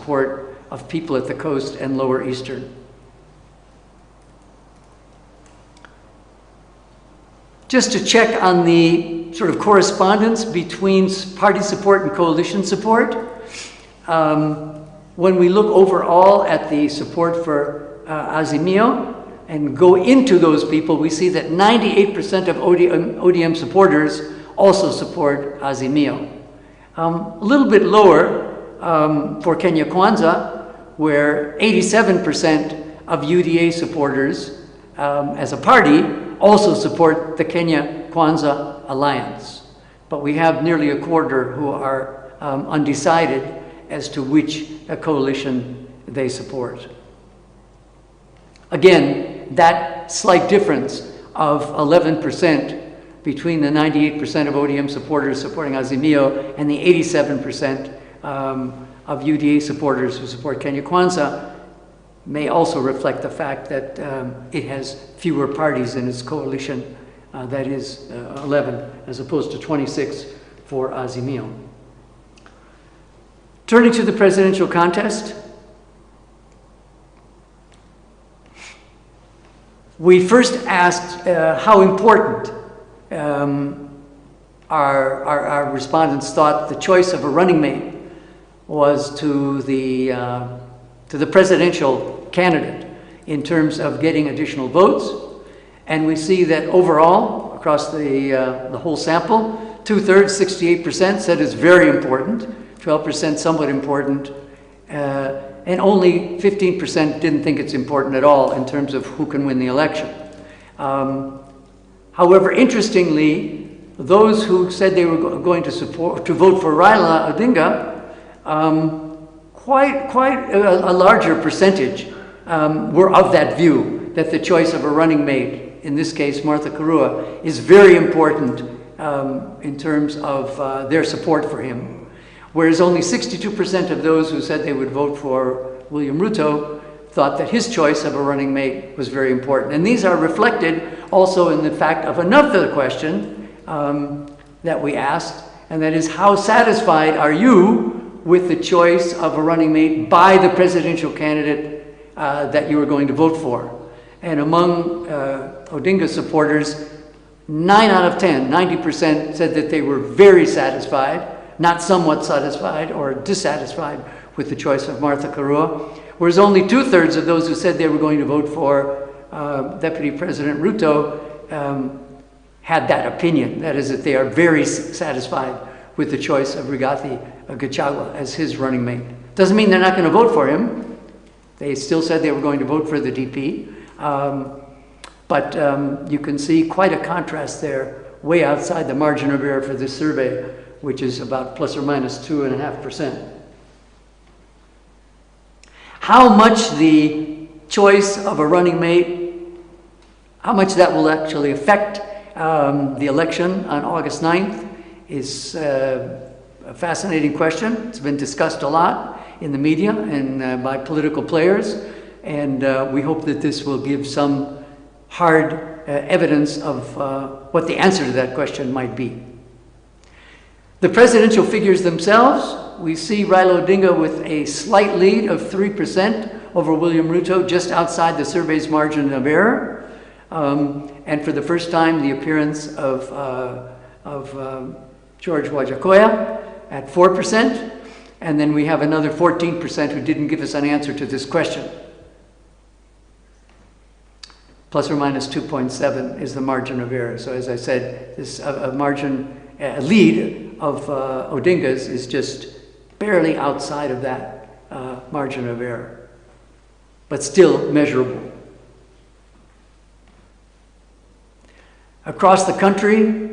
support of people at the coast and Lower Eastern. Just to check on the sort of correspondence between party support and coalition support, when we look overall at the support for Azimio and go into those people, we see that 98% of ODM supporters also support Azimio. A little bit lower for Kenya Kwanza, where 87% of UDA supporters as a party also support the Kenya Kwanza Alliance. But we have nearly a quarter who are undecided as to which coalition they support. Again, that slight difference of 11% between the 98% of ODM supporters supporting Azimio and the 87% of UDA supporters who support Kenya Kwanza may also reflect the fact that it has fewer parties in its coalition, that is 11 as opposed to 26 for Azimio. Turning to the presidential contest, we first asked how important our respondents thought the choice of a running mate was to the presidential candidate in terms of getting additional votes. And we see that overall, across the whole sample, 2/3, 68% said it's very important, 12% somewhat important, and only 15% didn't think it's important at all in terms of who can win the election. However, interestingly, those who said they were going to vote for Raila Odinga, quite a larger percentage were of that view, that the choice of a running mate, in this case Martha Karua, is very important in terms of their support for him. Whereas only 62% of those who said they would vote for William Ruto thought that his choice of a running mate was very important. And these are reflected also in the fact of another question that we asked, and that is, how satisfied are you with the choice of a running mate by the presidential candidate that you were going to vote for? And among Odinga supporters, 9 out of 10, 90% said that they were very satisfied, not somewhat satisfied or dissatisfied with the choice of Martha Karua, whereas only 2/3 of those who said they were going to vote for Deputy President Ruto had that opinion. That is, that they are very satisfied with the choice of Rigathi Gachagua as his running mate. Doesn't mean they're not going to vote for him. They still said they were going to vote for the DP. But you can see quite a contrast there, way outside the margin of error for this survey, which is about plus or minus 2.5%. How much the choice of a running mate, how much that will actually affect the election on August 9th is a fascinating question. It's been discussed a lot in the media and by political players, and we hope that this will give some hard evidence of what the answer to that question might be. The presidential figures themselves, we see Raila Odinga with a slight lead of 3% over William Ruto, just outside the survey's margin of error. And for the first time, the appearance of George Wajakoya at 4%. And then we have another 14% who didn't give us an answer to this question. Plus or minus 2.7 is the margin of error. So as I said, this lead of Odinga's is just barely outside of that margin of error, but still measurable. Across the country,